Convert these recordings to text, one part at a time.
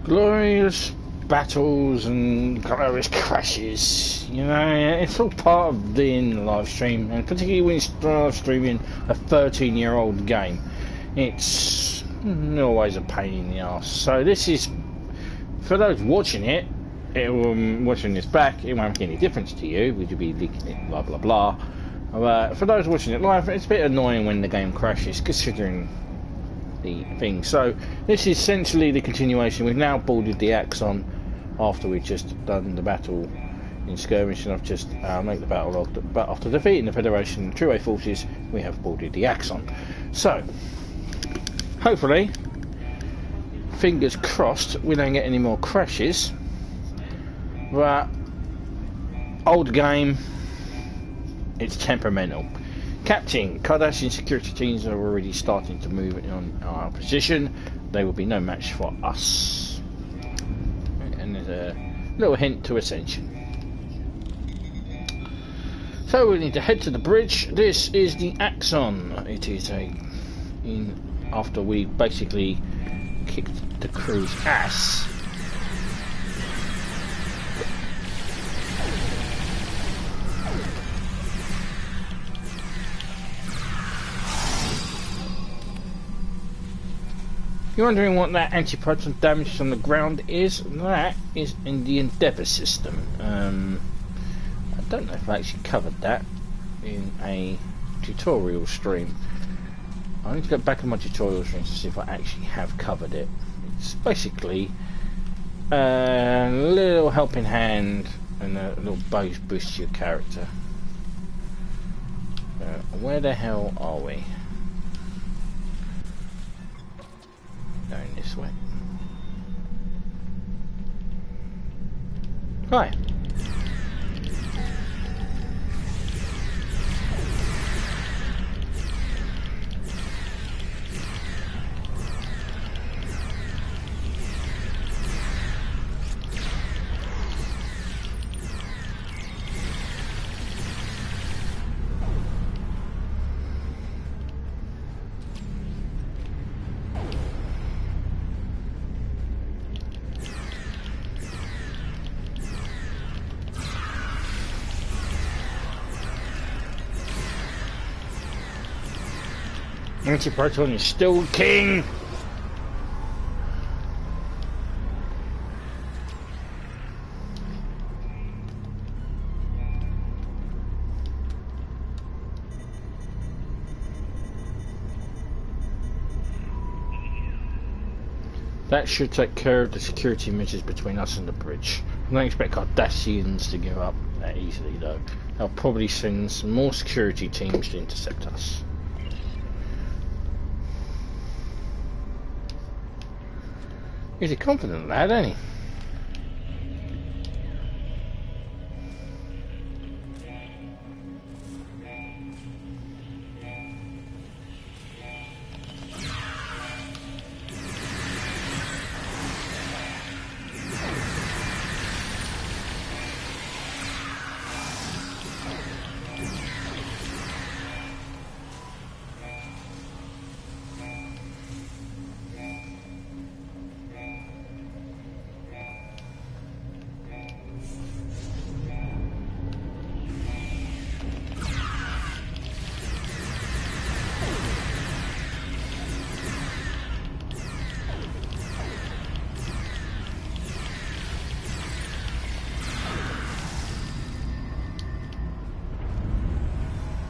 glorious battles and glorious crashes. You know, it's all part of being a live stream, and particularly when you're live streaming a 13-year-old game, it's always a pain in the arse. So this is, for those watching it, watching this back, it won't make any difference to you, would you be leaking it, blah blah blah. For those watching it live, it's a bit annoying when the game crashes, considering the thing. So this is essentially the continuation. We've now boarded the Axon after we've just done the battle in Skirmish, and I've just made the battle log. But after defeating the Federation two-way forces, we have boarded the Axon. So hopefully, fingers crossed, we don't get any more crashes. But old game, it's temperamental. Captain, Kardashian security teams are already starting to move on our position. They will be no match for us. And there's a little hint to Ascension. So we need to head to the bridge. This is the Axon. It is after we basically kicked the crew's ass. You're wondering what that anti-proton damage on the ground is? That is in the Endeavour system. I don't know if I actually covered that in a tutorial stream. I need to go back in my tutorial stream to see if I actually have covered it. It's basically a little helping hand and a little boost to your character. Where the hell are we? Going this way. Hi. Anti-proton is still king. That should take care of the security measures between us and the bridge. I don't expect Cardassians to give up that easily though. They'll probably send some more security teams to intercept us. He's a confident lad, ain't he?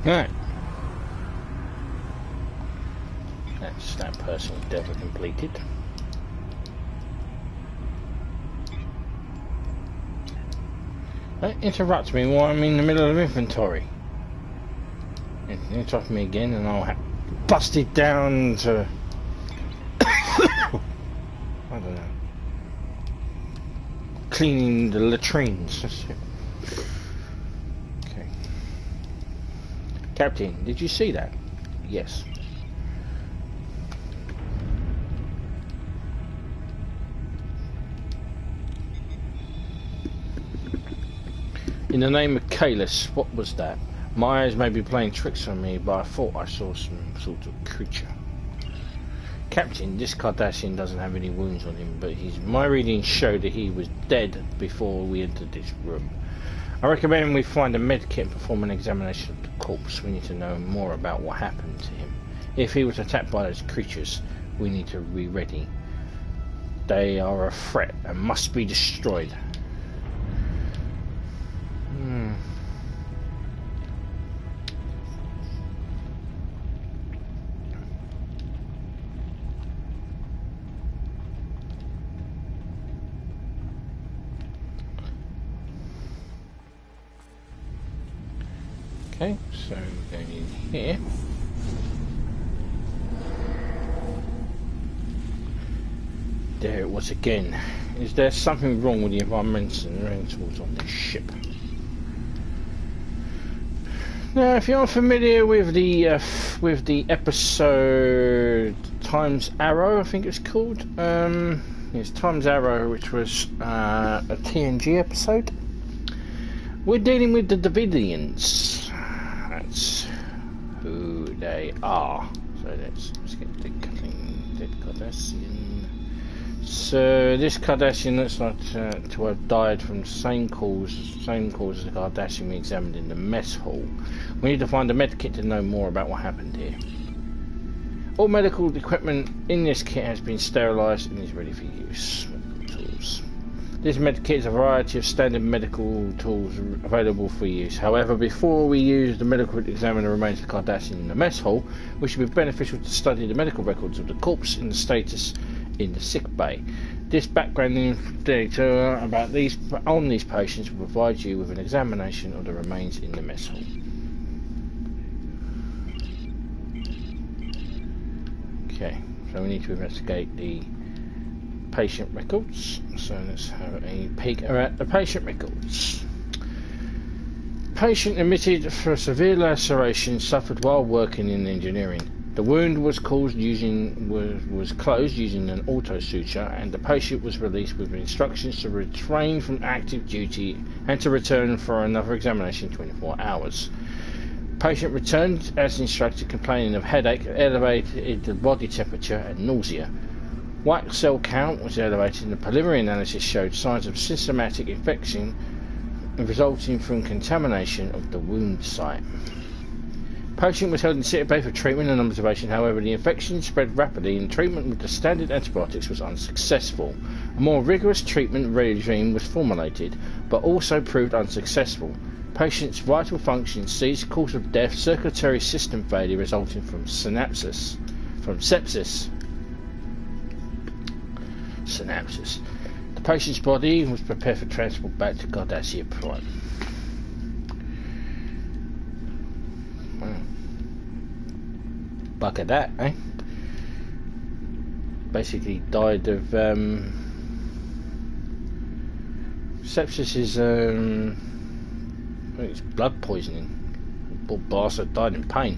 Right. That's that person's endeavour completed. Don't interrupt me while I'm in the middle of inventory. Interrupt me again and I'll have busted down to I don't know, cleaning the latrines. That's it. Captain, did you see that? Yes. In the name of Kalis, what was that? My eyes may be playing tricks on me, but I thought I saw some sort of creature. Captain, this Cardassian doesn't have any wounds on him, but my readings show that he was dead before we entered this room. I recommend we find a med kit and perform an examination of the corpse. We need to know more about what happened to him. If he was attacked by those creatures, we need to be ready. They are a threat and must be destroyed. Okay, so going in here. There it was again. Is there something wrong with the environmentals on this ship? Now, if you're familiar with the episode Times Arrow, I think it's called. It's Times Arrow, which was a TNG episode. We're dealing with the Davidians. That's who they are. So let's get the dead Cardassian. So this Cardassian looks like to have died from the same cause as the Cardassian we examined in the mess hall. We need to find a med kit to know more about what happened here. All medical equipment in this kit has been sterilised and is ready for use. Medical tools. This med kit is a variety of standard medical tools available for use. However, before we use the medical examiner remains of the Cardassian in the mess hall, which would be beneficial to study the medical records of the corpse and the status in the sick bay. This background data about these patients will provide you with an examination of the remains in the mess hall. Okay, so we need to investigate the patient records. So let's have a peek at the patient records. Patient admitted for severe laceration suffered while working in engineering. The wound was closed using an auto suture, and the patient was released with instructions to refrain from active duty and to return for another examination in 24 hours. Patient returned as instructed, complaining of headache, elevated body temperature and nausea. White cell count was elevated and the preliminary analysis showed signs of systematic infection resulting from contamination of the wound site. Patient was held in sick bay for treatment and observation. However, the infection spread rapidly and treatment with the standard antibiotics was unsuccessful. A more rigorous treatment regime was formulated, but also proved unsuccessful. Patient's vital functions ceased, cause of death, circulatory system failure resulting from sepsis. The patient's body was prepared for transport back to Cardassia Prime. Bugger that, eh? Basically died of sepsis is I think it's blood poisoning. Poor bastard died in pain.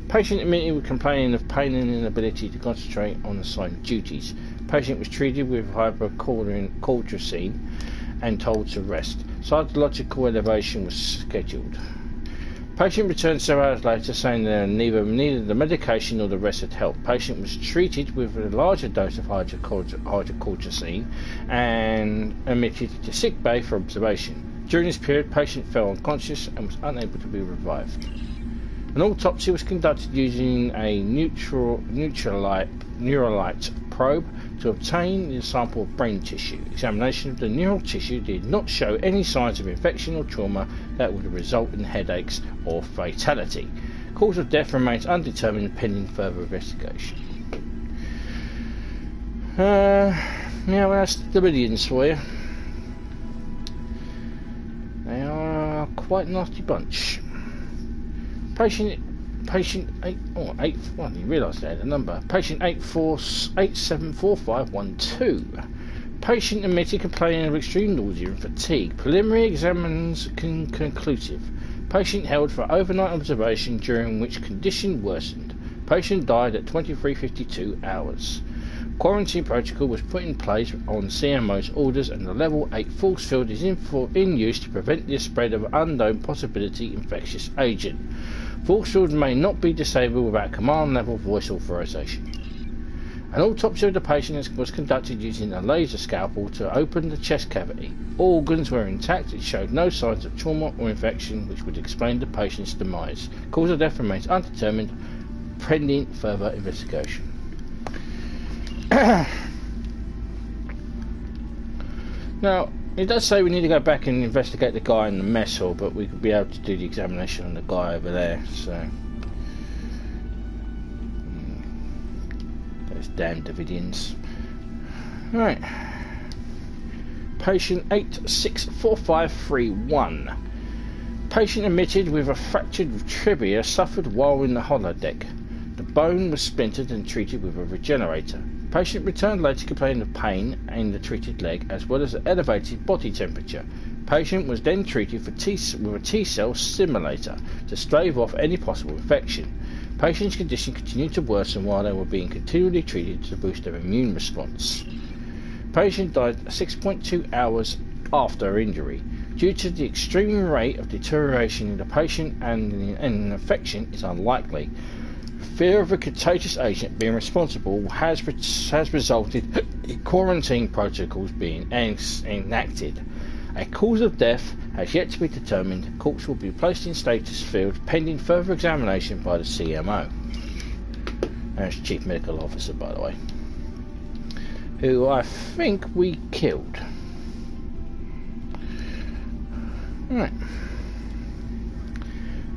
Patient admitted with complaining of pain and inability to concentrate on assigned duties. Patient was treated with hypochlorine and told to rest. Psychological elevation was scheduled. Patient returned several hours later saying that neither the medication nor the rest had helped. Patient was treated with a larger dose of hydrocortisone and admitted to sick bay for observation. During this period, patient fell unconscious and was unable to be revived. An autopsy was conducted using a neuralite probe to obtain a sample of brain tissue. Examination of the neural tissue did not show any signs of infection or trauma that would result in headaches or fatality. Cause of death remains undetermined pending further investigation. Yeah, well, that's the Davidians for you. They are quite a nasty bunch. Patient 8, oh, 8, well, you realise they had a number. Patient 874512. Patient admitted complaining of extreme nausea and fatigue. Preliminary exams conclusive. Patient held for overnight observation during which condition worsened. Patient died at 23:52 hours. Quarantine protocol was put in place on CMO's orders and the level 8 force field is in use to prevent the spread of unknown possibility infectious agent. Force field may not be disabled without command level voice authorization. An autopsy of the patient was conducted using a laser scalpel to open the chest cavity. All organs were intact. It showed no signs of trauma or infection, which would explain the patient's demise. Cause of death remains undetermined, pending further investigation. Now, it does say we need to go back and investigate the guy in the mess hall, but we could be able to do the examination on the guy over there, so... Those damn Davidians. Right. Patient 864531. Patient admitted with a fractured tibia suffered while in the holodeck. The bone was splintered and treated with a regenerator. Patient returned later complaining of pain in the treated leg as well as elevated body temperature. Patient was then treated with a T-cell stimulator to stave off any possible infection. Patient's condition continued to worsen while they were being continually treated to boost their immune response. Patient died 6.2 hours after injury. Due to the extreme rate of deterioration in the patient and an infection is unlikely. Fear of a contagious agent being responsible has resulted in quarantine protocols being enacted. A cause of death has yet to be determined. Corpse will be placed in status field pending further examination by the CMO. That's Chief Medical Officer, by the way, who I think we killed. Right.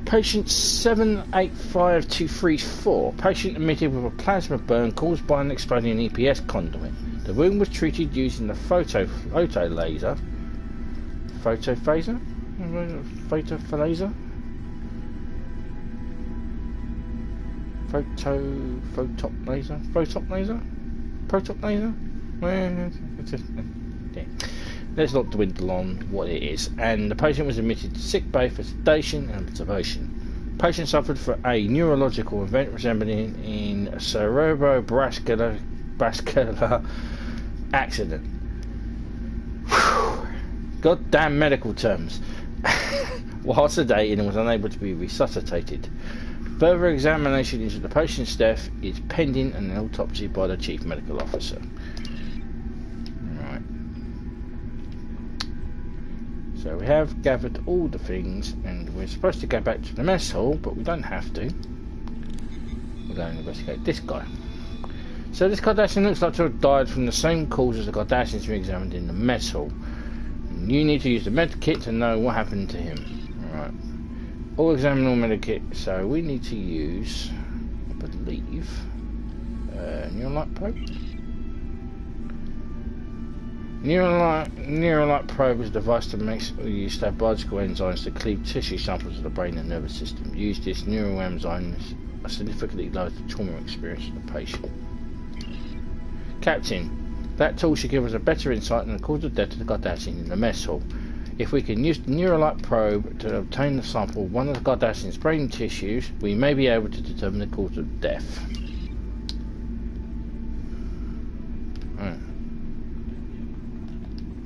Patient 785234. Patient admitted with a plasma burn caused by an exploding EPS conduit. The wound was treated using the photo laser. Photophaser? Photophaser? Photop laser? Photop laser? Protop laser? Yeah. Let's not dwindle on what it is. And the patient was admitted to sick bay for sedation and observation. Patient suffered from a neurological event resembling in a cerebrovascular accident. Whew. Goddamn medical terms. While sedated and was unable to be resuscitated. Further examination into the patient's death is pending and an autopsy by the Chief Medical Officer. So we have gathered all the things and we're supposed to go back to the mess hall, but we don't have to. We're going to investigate this guy. So this Cardassian looks like to have died from the same cause as the Cardassians we examined in the mess hall. And you need to use the med kit to know what happened to him. Alright. All examine all med kit, so we need to use, I believe, Neuralite probe. Neuralite probe is a device to make use of biological enzymes to cleave tissue samples of the brain and nervous system. Use this neuroenzymes significantly lower the trauma experience of the patient. Captain, that tool should give us a better insight on the cause of death of the Cardassian in the mess hall. If we can use the Neuralite probe to obtain the sample of one of the Cardassian's brain tissues, we may be able to determine the cause of death.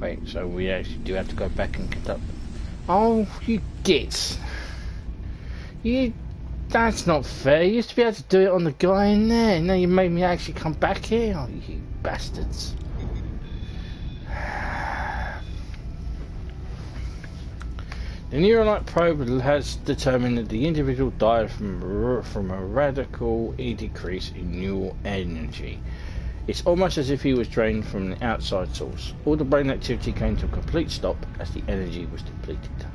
Wait, so we actually do have to go back and conduct... Oh, you gits! That's not fair. You used to be able to do it on the guy in there. Now you made me actually come back here. Oh, you bastards. The Neuralite probe has determined that the individual died from a radical decrease in neural energy. It's almost as if he was drained from the outside source. All the brain activity came to a complete stop as the energy was depleted.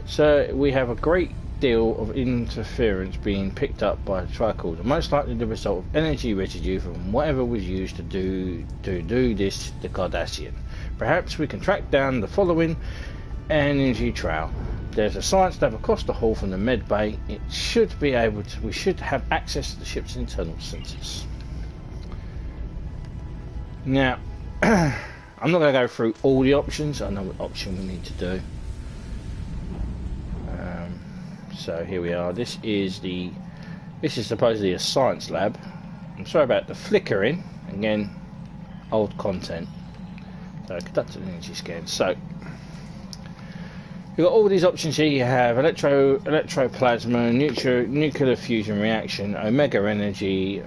So we have a great deal of interference being picked up by the tricorder, most likely the result of energy residue from whatever was used to do this the Cardassian. Perhaps we can track down the following energy trail. There's a science lab across the hall from the med bay. We should have access to the ship's internal sensors. Now, I'm not going to go through all the options. I know what option we need to do. So here we are. This is supposedly a science lab. I'm sorry about the flickering. Again, old content. So conduct an energy scan. So You've got all these options here. You have electroplasma, nuclear fusion reaction, omega energy,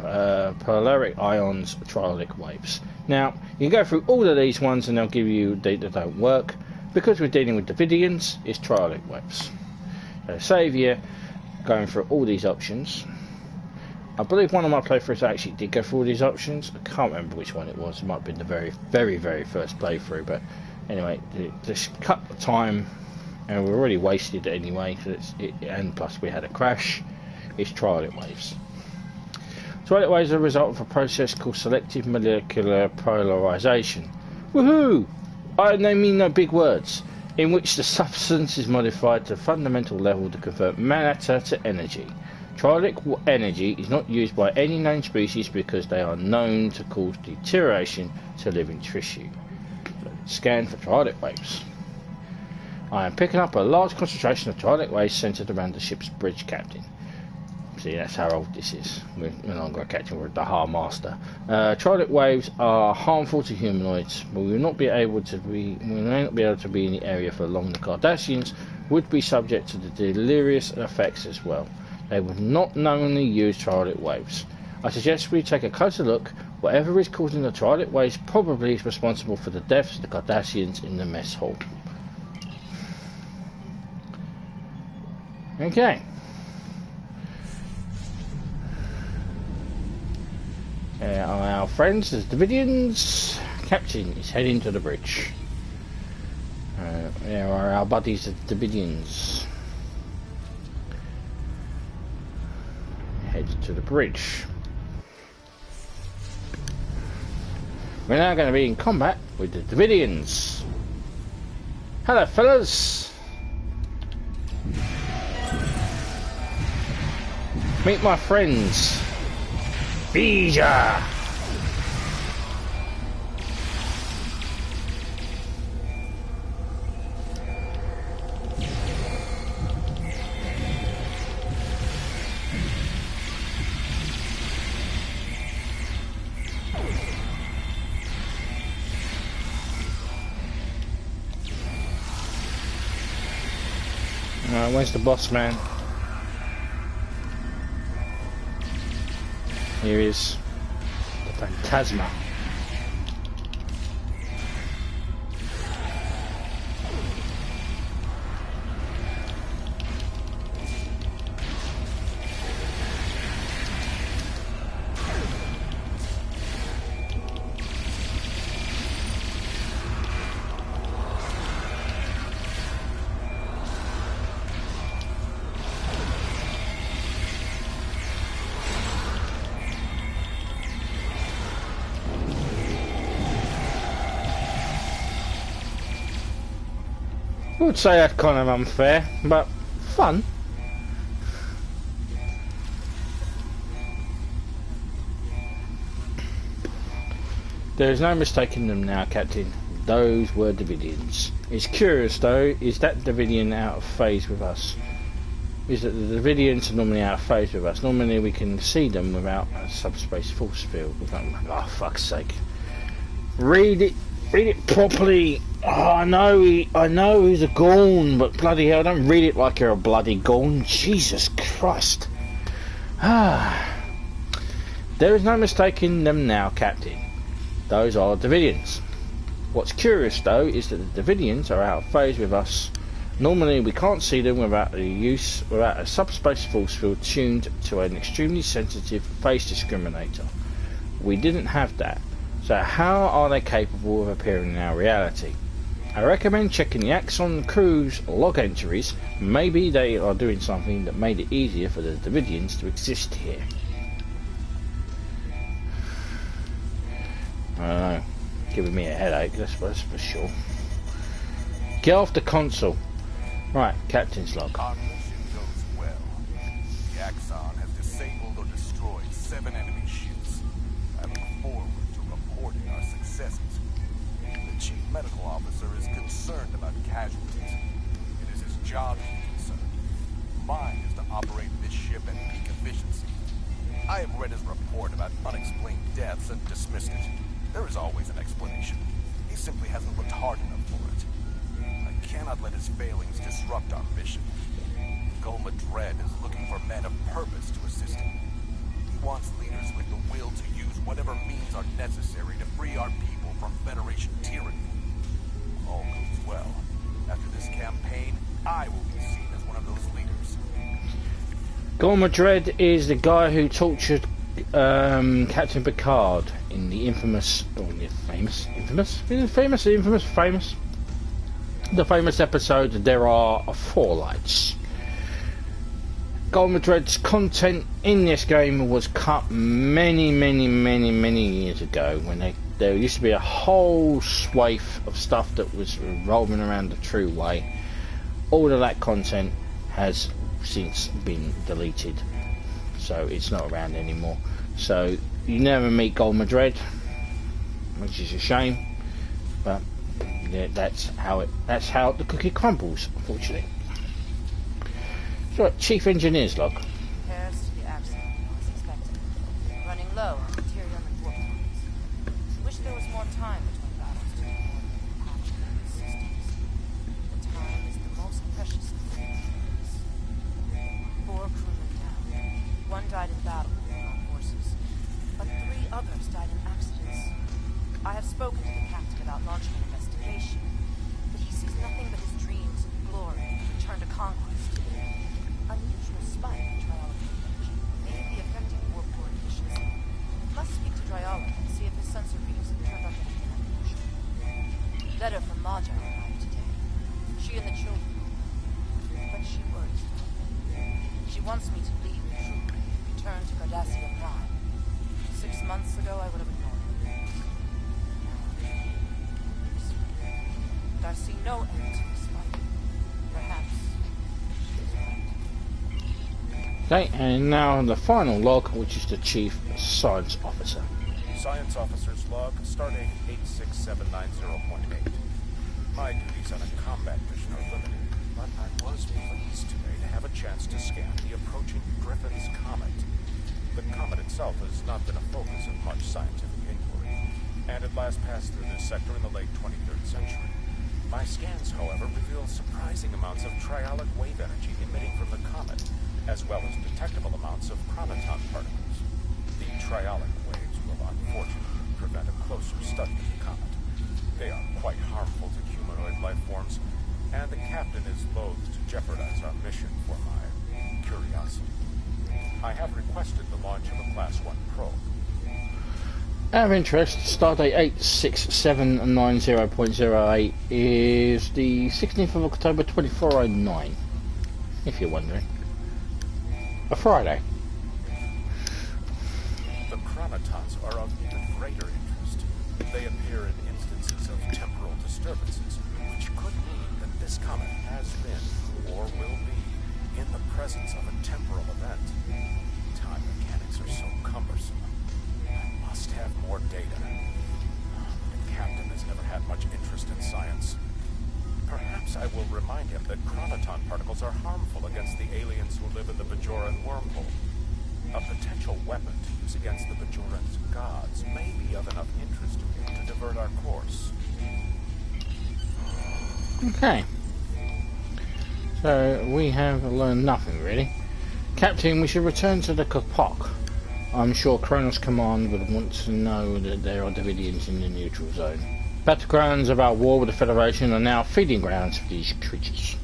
polaric ions, triolic waves. Now, you can go through all of these ones and they'll give you that don't work. Because we're dealing with Davidians, it's triolic waves. So save you going through all these options. I believe one of my playthroughs actually did go through all these options. I can't remember which one it was. It might have been the very first playthrough, but anyway, just cut the time, and we're already wasted anyway. So and plus we had a crash. It's triolic waves. Triolic waves are a result of a process called selective molecular polarization. Woohoo! I mean no big words. In which the substance is modified to a fundamental level to convert matter to energy. Triolic energy is not used by any known species because they are known to cause deterioration to living tissue. Scan for triolic waves. I am picking up a large concentration of triolic waves centered around the ship's bridge, Captain. See, that's how old this is. We're no longer a captain, we're the Har Master. Triolic waves are harmful to humanoids, but we will not be able to be in the area for long. The Cardassians would be subject to the delirious effects as well. They would not knowingly use triolic waves. I suggest we take a closer look. Whatever is causing the triolic waves probably is responsible for the deaths of the Cardassians in the mess hall. Okay. Our friends, the Davidians. Captain is heading to the bridge. There are our buddies, the Davidians. Head to the bridge. We're now going to be in combat with the Davidians. Hello, fellas. Meet my friends. Bija! Where's the boss man? Here is the Phantasma. I would say that's kind of unfair, but fun. There is no mistaking them now, Captain. Those were Davidians. It's curious though, is that Davidian out of phase with us? Is that the Davidians are normally out of phase with us? Normally we can see them without a subspace force field. Oh, fuck's sake. Read it properly. Oh, I know he's a Gorn, but bloody hell, don't read it like you're a bloody Gorn. Jesus Christ. There is no mistaking them now, Captain. Those are Davidians. What's curious though is that the Davidians are out of phase with us. Normally we can't see them without a subspace force field tuned to an extremely sensitive phase discriminator. We didn't have that. So how are they capable of appearing in our reality? I recommend checking the Axon crew's log entries. Maybe they are doing something that made it easier for the Davidians to exist here. I don't know. Giving me a headache, that's for sure. Get off the console. Right, Captain's log. Our mission goes well. The Axon has disabled or destroyed 7 enemy ships. I look forward to reporting our successes. The Chief Medical Officer is concerned about casualties. It is his job to be concerned. Mine is to operate this ship at peak efficiency. I have read his report about unexplained deaths and dismissed it. There is always an explanation. He simply hasn't looked hard enough for it. I cannot cannot let his failings disrupt our mission. Goma Dread is looking for men of purpose to assist him. He wants leaders with the will to use whatever means are necessary to free our people from Federation tyranny. If all goes well, after this campaign, I will be seen as one of those leaders. Goma Dread is the guy who tortured Captain Picard in the infamous episode There Are Four Lights. Goma Dread's content in this game was cut many years ago when there used to be a whole swathe of stuff that was revolving around the true way. All of that content has since been deleted, so it's not around anymore. So you never meet Goma Dread, which is a shame, but yeah, that's how the cookie crumbles, unfortunately. So, Chief Engineer's log. Repairs to the Axon as expected. Running low on material and warp points. Wish there was more time between battles to patch the systems. The time is the most precious thing. 4 crewmen down. 1 died in battle with the armed forces, but 3 others died in accidents. I have spoken to the captain about launching an investigation, but he sees nothing but his dreams of glory and return to conquest. Unusual spike in triology energy may be affecting warp core conditions. Must speak to Triology and see if his sensor readings have turned up anything unusual. Letter from Maja arrived today. She and the children. But she worries about me. She wants me to leave the troop and return to Cardassia Prime. 6 months ago I would have ignored her. But I see no end to this fight. Perhaps she's right. Okay, and now the final log, which is the Chief Science Officer. Science Officer's log, stardate 86790.8. My duties on a combat mission are limited, but I was pleased today to have a chance to scan the approaching Griffin's Comet. The comet itself has not been a focus of much scientific inquiry, and it last passed through this sector in the late 23rd century. My scans, however, reveal surprising amounts of triolic wave energy emitting from the comet, as well as detectable amounts of chronoton particles. The triolic waves will unfortunately prevent a closer study of the comet. They are quite harmful to humanoid life forms, and the captain is loath to jeopardize our mission for my curiosity. I have requested the launch of a Class 1 probe. Out of interest, stardate 86790.08 is the 16th of October 2409, if you're wondering. A Friday. The chronotons are of even greater interest. They appear in instances of temporal disturbances, which could mean that this comet has been, or will be, in the presence of a temporal event. Time mechanics are so cumbersome. I must have more data. The captain has never had much interest in science. Perhaps I will remind him that chronoton particles are harmful against the aliens who live in the Bajoran wormhole. A potential weapon to use against the Bajoran's gods may be of enough interest to him to divert our course. Okay. So we have learned nothing really. Captain, we should return to the Kapok. I'm sure Kronos Command would want to know that there are Davidians in the neutral zone. Battlegrounds of our war with the Federation are now feeding grounds for these creatures.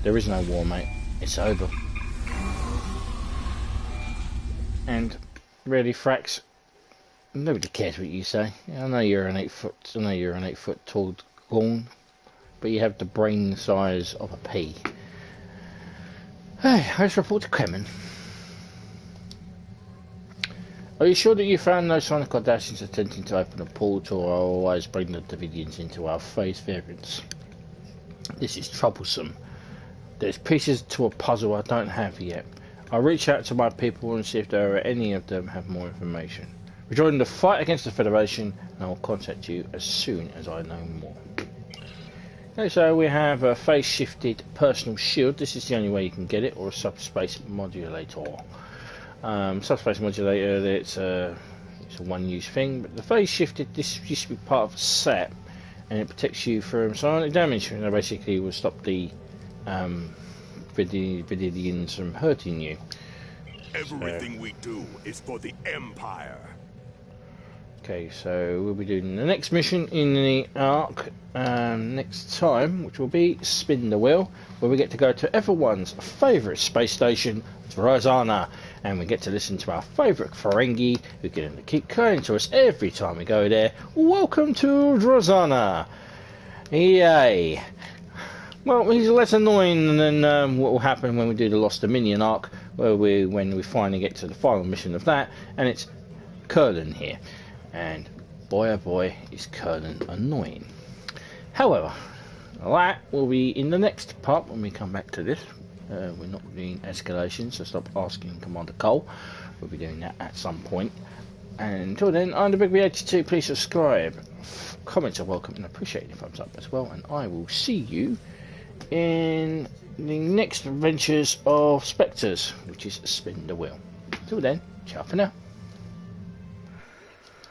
There is no war, mate. It's over. And really, Frax, nobody cares what you say. I know you're an 8 foot tall Gorn, but you have the brain size of a pea. Hey, let's report to Kremen. Are you sure that you found no sign of Cardassians attempting to open a portal or always bring the Davidians into our phase variants? This is troublesome. There's pieces to a puzzle I don't have yet. I'll reach out to my people and see if there are any of them have more information. We're joining the fight against the Federation, and I'll contact you as soon as I know more. Okay, so we have a phase-shifted personal shield. This is the only way you can get it, or a subspace modulator. Subspace modulator, it's a one-use thing, but the phase shifted, this used to be part of a set, and it protects you from psionic damage. And basically will stop the Vididians from hurting you. Everything we do is for the Empire. Okay, so we'll be doing the next mission in the Ark next time, which will be Spin the Wheel, where we get to go to everyone's favourite space station, Drozana, and we get to listen to our favourite Ferengi, who get to keep calling to us every time we go there. Welcome to Drozana! Yay! Well, he's less annoying than what will happen when we do the Lost Dominion Arc, when we finally get to the final mission of that, and it's Curlin here. And boy oh boy, is Curlin annoying. However, that will be in the next part when we come back to this. We're not doing escalation, so stop asking Commander Cole. We'll be doing that at some point. And until then, I'm the Big B82. Please subscribe. Comments are welcome and appreciate a thumbs up as well. And I will see you in the next adventures of Spectres, which is Spin the Wheel. Till then, ciao for now.